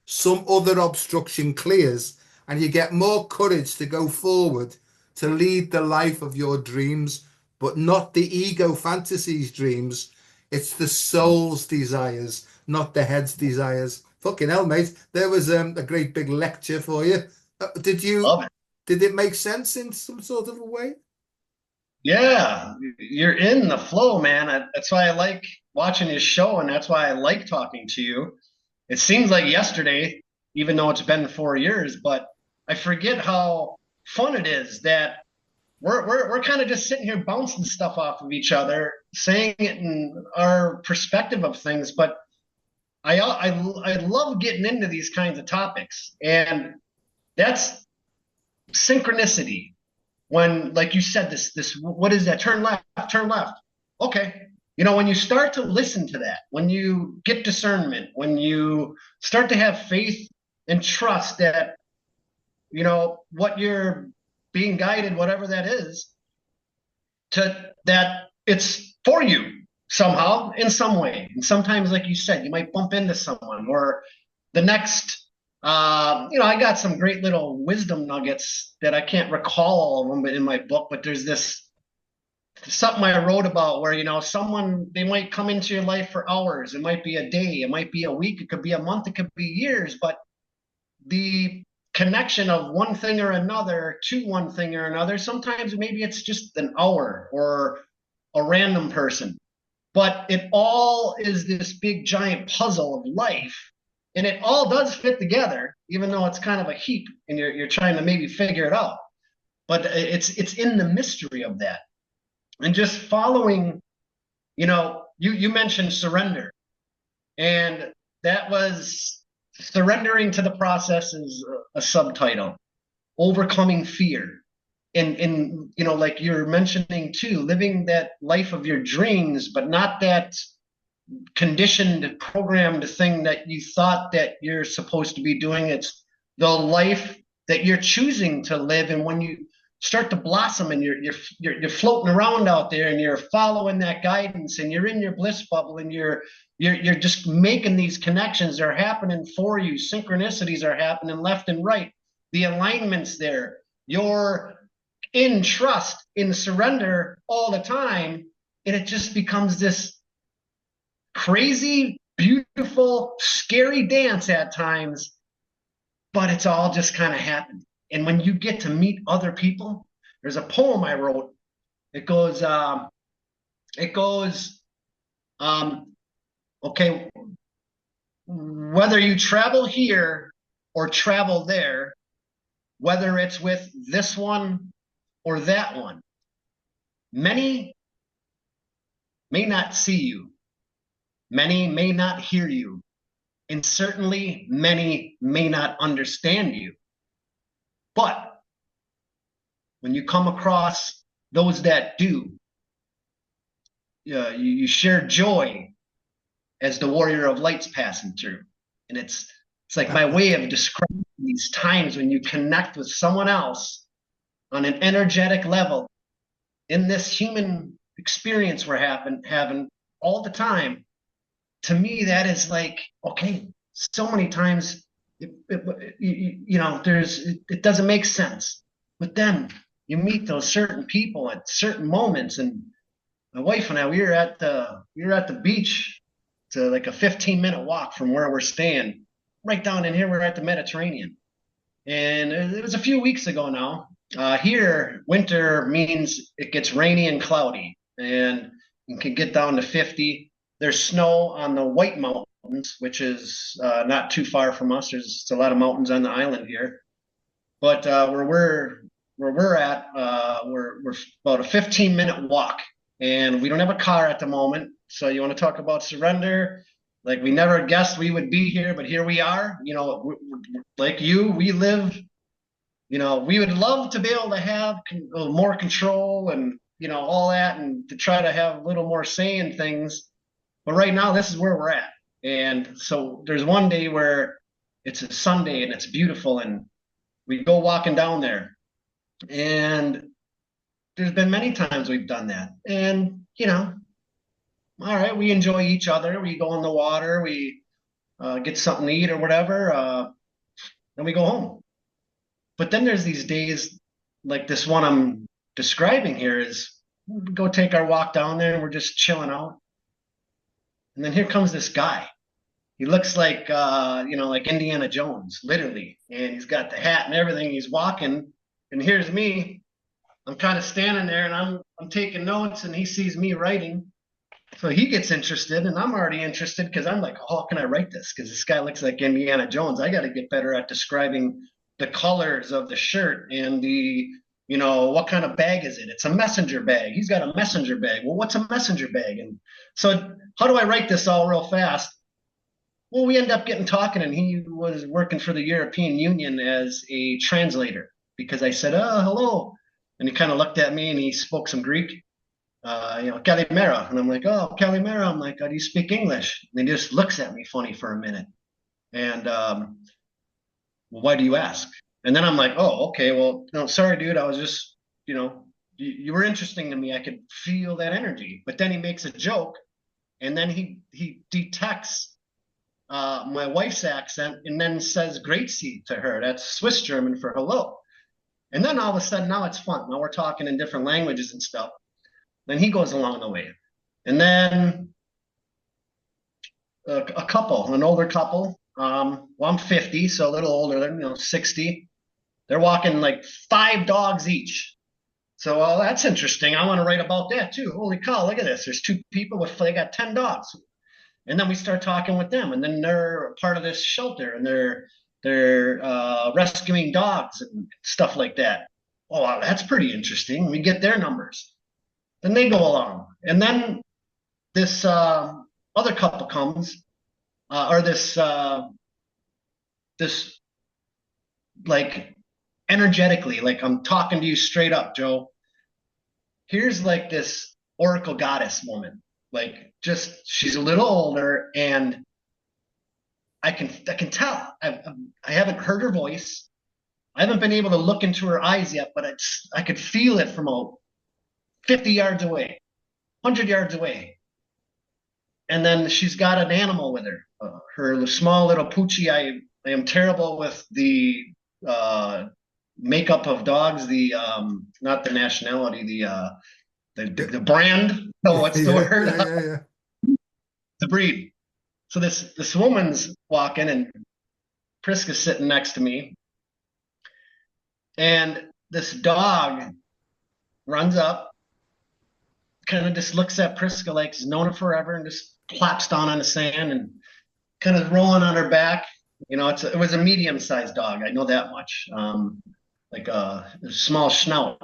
some other obstruction clears and you get more courage to go forward to lead the life of your dreams, but not the ego fantasies dreams. It's the soul's desires, not the head's desires. Fucking hell, mate. There was a great big lecture for you. Love it. Did it make sense in some sort of a way? Yeah, you're in the flow, man. That's why I like watching your show, and that's why I like talking to you. It seems like yesterday, even though it's been 4 years, but I forget how fun it is that we're kind of just sitting here bouncing stuff off of each other, saying it in our perspective of things. But I love getting into these kinds of topics, and that's synchronicity. When, like you said, this what is that? Turn left, turn left. Okay. When you start to listen to that, when you get discernment, when you start to have faith and trust that what you're being guided, whatever that is, to that it's for you somehow in some way. And sometimes, like you said, you might bump into someone or the next. I got some great little wisdom nuggets that I can't recall all of them in my book, but there's this something I wrote about where, someone, they might come into your life for hours. It might be a day, it might be a week, it could be a month, it could be years, but the connection of one thing or another to one thing or another, sometimes maybe it's just an hour or a random person, but it all is this big giant puzzle of life. And it all does fit together, even though it's kind of a heap and you're trying to maybe figure it out. But it's in the mystery of that. And just following, you mentioned surrender. And that was surrendering to the process is a subtitle, overcoming fear. And like you're mentioning too, living that life of your dreams, but not that conditioned, programmed thing that you thought that you're supposed to be doing. It's the life that you're choosing to live. And when you start to blossom and you're floating around out there and you're following that guidance and you're in your bliss bubble and you're just making these connections, they're happening for you. Synchronicities are happening left and right. The alignment's there. You're in trust, in surrender all the time. And it just becomes this crazy, beautiful, scary dance at times, but it's all just kind of happening. And when you get to meet other people, there's a poem I wrote. It goes, okay, whether you travel here or travel there, whether it's with this one or that one, many may not see you, many may not hear you, and certainly many may not understand you. But when you come across those that do, you share joy as the warrior of light's passing through. And it's like my way of describing these times when you connect with someone else on an energetic level in this human experience we're having all the time. To me, that is like, okay, so many times, it doesn't make sense. But then you meet those certain people at certain moments. And my wife and I, we were at the beach to like a 15-minute walk from where we're staying. Right down in here, we're at the Mediterranean. And it was a few weeks ago now. Here, winter means it gets rainy and cloudy, and it can get down to 50. There's snow on the White Mountains, which is not too far from us. There's a lot of mountains on the island here. But where we're at, we're about a 15-minute walk, and we don't have a car at the moment. So you want to talk about surrender? Like, we never guessed we would be here, but here we are. Like you, we live. We would love to be able to have more control and all that, and to try to have a little more say in things. But right now, this is where we're at. And so there's one day where it's a Sunday and it's beautiful, and we go walking down there. And there's been many times we've done that. And, all right, we enjoy each other. We go in the water, we get something to eat or whatever, and we go home. But then there's these days like this one I'm describing here is we go take our walk down there and we're just chilling out. And then here comes this guy. He looks like, like Indiana Jones, literally. And he's got the hat and everything. He's walking. And here's me. I'm kind of standing there and I'm taking notes, and he sees me writing. So he gets interested, and I'm already interested because I'm like, oh, how can I write this? Because this guy looks like Indiana Jones. I got to get better at describing the colors of the shirt and what kind of bag is it? It's a messenger bag. He's got a messenger bag. Well, what's a messenger bag? And so how do I write this all real fast? Well, we end up getting talking, and he was working for the European Union as a translator because I said, oh, hello. And he kind of looked at me and he spoke some Greek, Kalimera. And I'm like, oh, Kalimera. I'm like, oh, do you speak English? And he just looks at me funny for a minute. And well, why do you ask? And then I'm like, oh, okay, well, no, sorry, dude. I was just, you were interesting to me. I could feel that energy. But then he makes a joke, and then he detects my wife's accent, and then says "Grazie" to her. That's Swiss German for hello. And then all of a sudden, now it's fun. Now we're talking in different languages and stuff. Then he goes along the way, and then a couple, an older couple. Well, I'm 50, so a little older than 60. They're walking like 5 dogs each. So, well, that's interesting. I want to write about that too. Holy cow, look at this. There's 2 people they got 10 dogs. And then we start talking with them, and then they're part of this shelter, and they're rescuing dogs and stuff like that. Oh, wow, that's pretty interesting. We get their numbers. Then they go along, and then this other couple comes, or this like energetically, like I'm talking to you straight up, Joe. Here's like this oracle goddess woman, like just she's a little older, and I can tell. I haven't heard her voice. I haven't been able to look into her eyes yet, but I could feel it from 50 yards away, 100 yards away. And then she's got an animal with her, her small little poochie. I am terrible with the uh, makeup of dogs, the not the nationality, the brand. No, what's the Yeah, word? yeah, yeah, yeah. The breed. So this woman's walking, and Priska's sitting next to me, and this dog runs up, kind of just looks at Priska like he's known her forever, and just plops down on the sand and kind of rolling on her back. It was a medium-sized dog. I know that much. Like a small snout.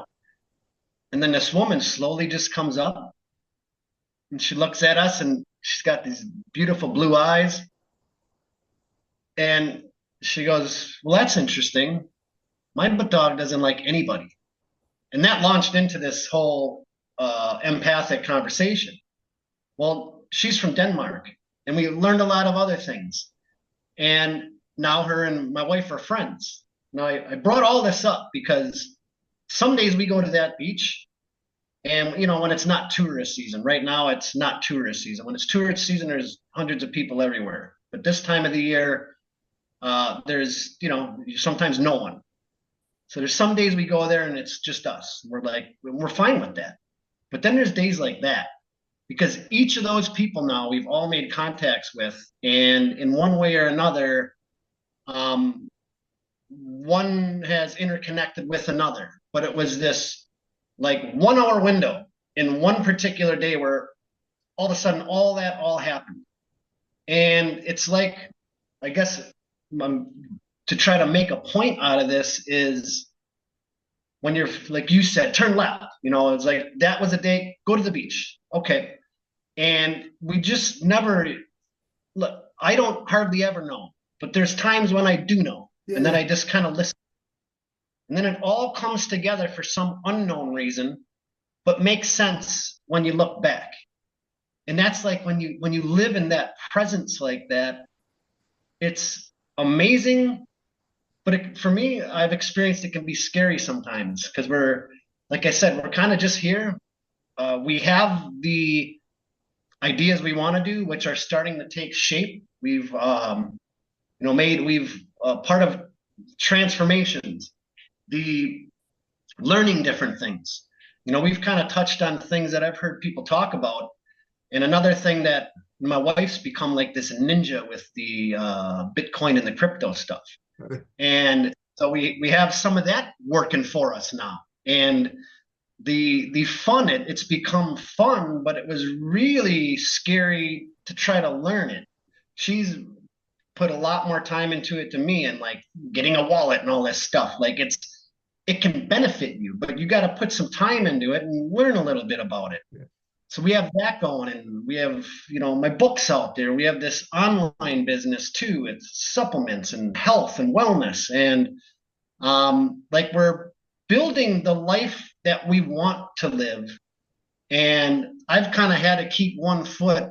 And then this woman slowly just comes up, and she looks at us, and she's got these beautiful blue eyes. And she goes, well, that's interesting. My dog doesn't like anybody. And that launched into this whole empathic conversation. Well, she's from Denmark, and we learned a lot of other things. And now her and my wife are friends. Now, I brought all this up because some days we go to that beach, and when it's not tourist season. Right now it's not tourist season. When it's tourist season, there's hundreds of people everywhere. But this time of the year, there's sometimes no one. So there's some days we go there and it's just us. We're fine with that. But then there's days like that, because each of those people now we've all made contacts with, and in one way or another, one has interconnected with another. But it was this like 1 hour window in one particular day where all of a sudden all happened. And it's like, I guess, to try to make a point out of this is, when you're, like you said, turn left, it's like, that was a day, go to the beach. Okay. And we just never look. I don't hardly ever know, but there's times when I do know. Yeah, And then yeah. I just kind of listen. And then it all comes together for some unknown reason, but makes sense when you look back. And that's like when you live in that presence like that, it's amazing. But for me, I've experienced it can be scary sometimes, because like I said, we're kind of just here. We have the ideas we want to do, which are starting to take shape. We've part of transformations, the learning different things. We've kind of touched on things that I've heard people talk about. And another thing that my wife's become like this ninja with the Bitcoin and the crypto stuff. And so we have some of that working for us now. And the fun, it's become fun, but it was really scary to try to learn it. She's put a lot more time into it to me, and like getting a wallet and all this stuff. Like it can benefit you, but you got to put some time into it and learn a little bit about it. Yeah. So we have that going, and we have, my books out there. We have this online business too. It's supplements and health and wellness. And like we're building the life that we want to live. And I've kind of had to keep one foot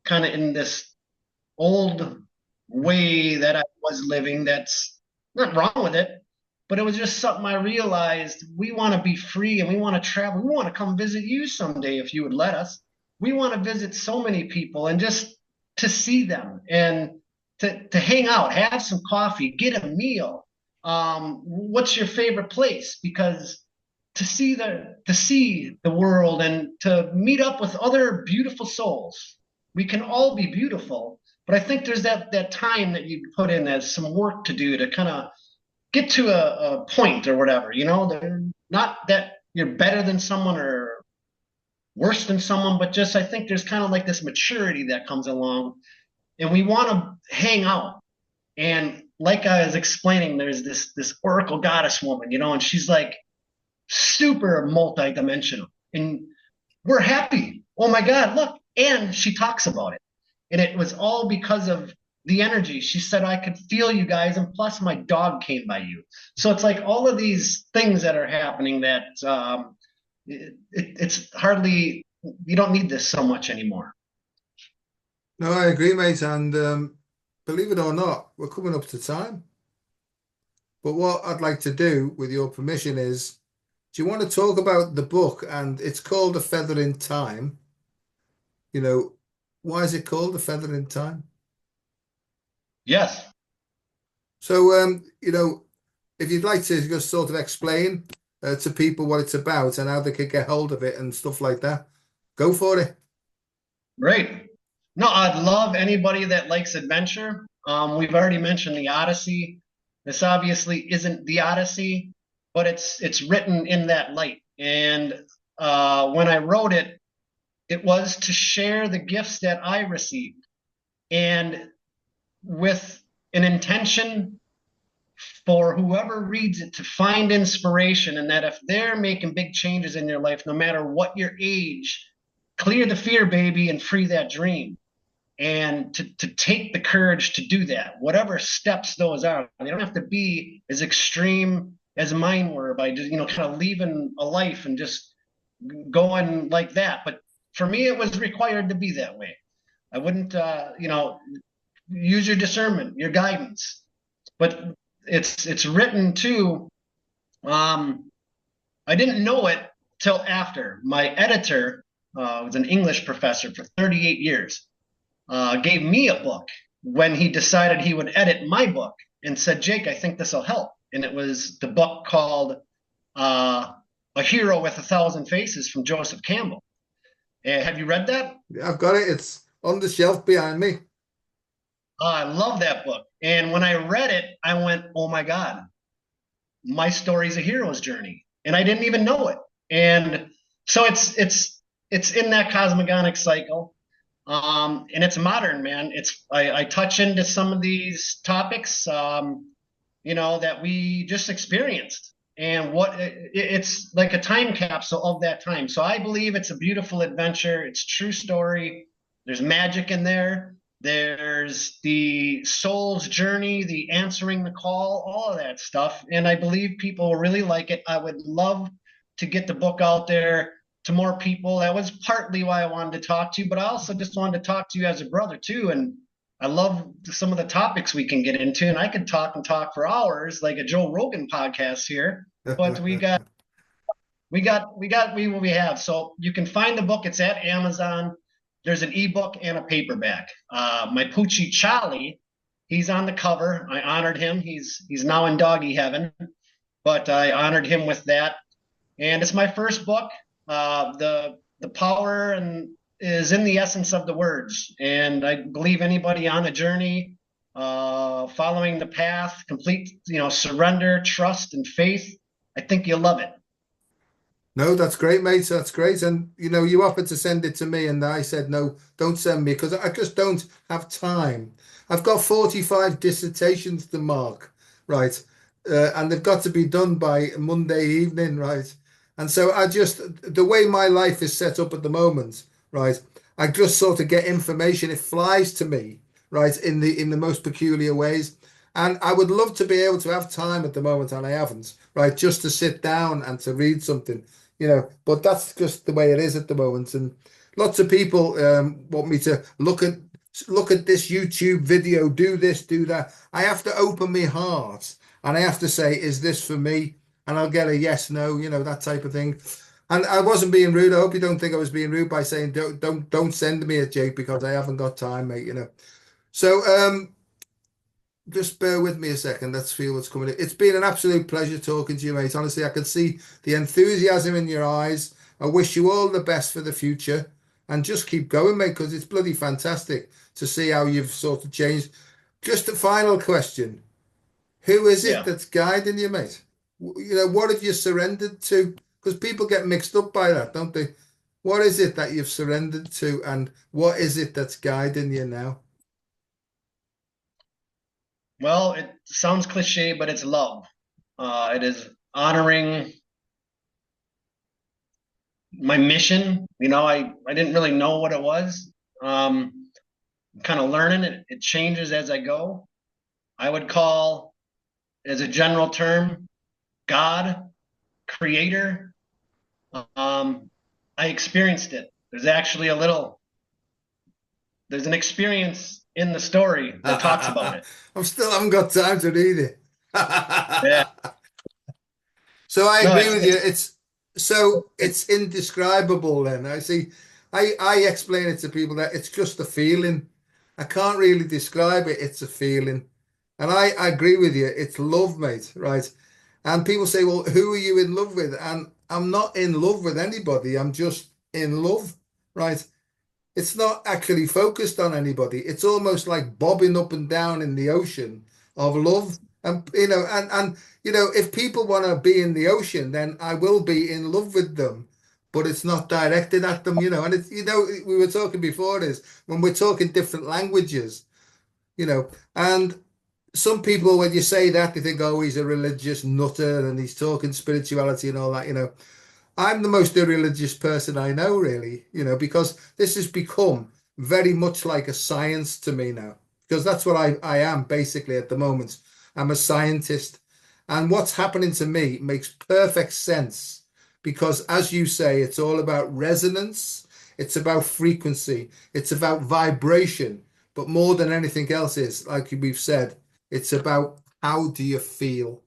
kind of in this old way that I was living. That's not wrong with it, but it was just something I realized we want to be free and we want to travel. We want to come visit you someday if you would let us. We want to visit so many people and just to see them and to hang out, have some coffee, get a meal. What's your favorite place? Because to see the world and to meet up with other beautiful souls. We can all be beautiful, but I think there's that time that you put in as some work to do to kind of get to a point or whatever. Not that you're better than someone or worse than someone, but just I think there's kind of like this maturity that comes along, and we want to hang out. And like I was explaining, there's this oracle goddess woman, and she's like super multi-dimensional, and we're happy. Oh my God, look. And she talks about it. And it was all because of the energy. She said, I could feel you guys. And plus my dog came by you. So it's like all of these things that are happening that it's hardly, you don't need this so much anymore. No, I agree, mate. And believe it or not, we're coming up to time. But what I'd like to do, with your permission, is do you want to talk about the book? And it's called A Feather in Time. Why is it called A Feather in Time? Yes. So, if you'd like to just sort of explain to people what it's about and how they could get hold of it and stuff like that, go for it. Great. No, I'd love anybody that likes adventure. We've already mentioned the Odyssey. This obviously isn't the Odyssey, but it's written in that light. And when I wrote it, it was to share the gifts that I received, and with an intention for whoever reads it to find inspiration, and that if they're making big changes in your life, no matter what your age, clear the fear, baby, and free that dream. And to take the courage to do that, whatever steps those are. They don't have to be as extreme as mine were by just, kind of leaving a life and just going like that. But for me, it was required to be that way. I wouldn't, use your discernment, your guidance. But it's written too. I didn't know it till after. My editor was an English professor for 38 years. Gave me a book when he decided he would edit my book and said, Jake, I think this will help. And it was the book called A Hero with a Thousand Faces from Joseph Campbell. Have you read that? Yeah, I've got it. It's on the shelf behind me. I love that book. And when I read it, I went, oh my God, my story's a hero's journey. And I didn't even know it. And so it's in that cosmogonic cycle. And it's modern, man. I touch into some of these topics, that we just experienced, and it's like a time capsule of that time. So I believe it's a beautiful adventure. It's true story. There's magic in there. There's the soul's journey, the answering the call, all of that stuff. And I believe people will really like it. I would love to get the book out there to more people. That was partly why I wanted to talk to you, but I also just wanted to talk to you as a brother too. And I love some of the topics we can get into, and I could talk and talk for hours like a Joe Rogan podcast here, but we have. So you can find the book. It's at Amazon. There's an ebook and a paperback. My Poochie Charlie, he's on the cover. I honored him. He's now in doggy heaven, but I honored him with that. And it's my first book. The power is in the essence of the words, and I believe anybody on a journey, following the path, complete, surrender, trust, and faith, I think you'll love it. No, that's great, mate. That's great. And you offered to send it to me, and I said no, don't send me because I just don't have time. I've got 45 dissertations to mark, right? And they've got to be done by Monday evening, right? And so the way my life is set up at the moment, right? I just sort of get information. It flies to me, right? In the most peculiar ways. And I would love to be able to have time at the moment, and I haven't, right? Just to sit down and to read something, but that's just the way it is at the moment. And lots of people want me to look at this YouTube video, do this, do that. I have to open my heart. and I have to say, is this for me? And I'll get a yes, no, that type of thing. And I wasn't being rude. I hope you don't think I was being rude by saying don't send me a Jake because I haven't got time, mate. So just bear with me a second. Let's feel what's coming in. It's been an absolute pleasure talking to you, mate. Honestly, I can see the enthusiasm in your eyes. I wish you all the best for the future and just keep going, mate, because it's bloody fantastic to see how you've sort of changed. Just a final question. Who is it Yeah. that's guiding you, mate? What have you surrendered to? Because people get mixed up by that, don't they? What is it that you've surrendered to, and what is it that's guiding you now? Well, it sounds cliche, but it's love. It is honoring my mission. I didn't really know what it was. Kind of learning it. It changes as I go. I would call, as a general term, God, creator. Um, I experienced it. There's an experience in the story that talks about it. I still haven't got time to read it. Yeah. So I No, agree with you. it's It's indescribable then. I see. I explain it to people that it's just a feeling. I can't really describe it. It's a feeling. And I agree with you. It's love, mate, right? And people say, well, who are you in love with? And I'm not in love with anybody. I'm just in love, right? It's not actually focused on anybody. It's almost like bobbing up and down in the ocean of love. And if people want to be in the ocean, then I will be in love with them. But it's not directed at them. And we were talking before this when we're talking different languages. And some people, when you say that, they think, oh, he's a religious nutter and he's talking spirituality and all that. I'm the most irreligious person I know, really, because this has become very much like a science to me now, because that's what I am basically at the moment. I'm a scientist. And what's happening to me makes perfect sense because, as you say, it's all about resonance, it's about frequency, it's about vibration. But more than anything else is, like we've said, it's about how do you feel?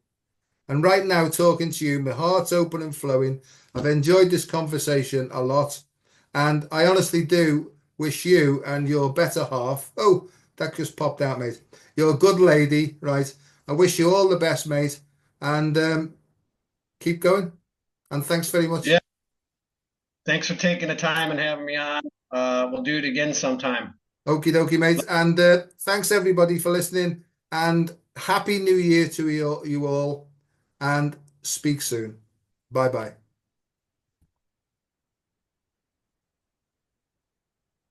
And right now, talking to you, my heart's open and flowing. I've enjoyed this conversation a lot. And I honestly do wish you and your better half, oh, that just popped out, mate. You're a good lady, right? I wish you all the best, mate. And keep going. And thanks very much. yeah. Thanks for taking the time and having me on. We'll do it again sometime. Okie dokie, mate. And thanks everybody for listening. And happy new year to you all. And speak soon. Bye bye.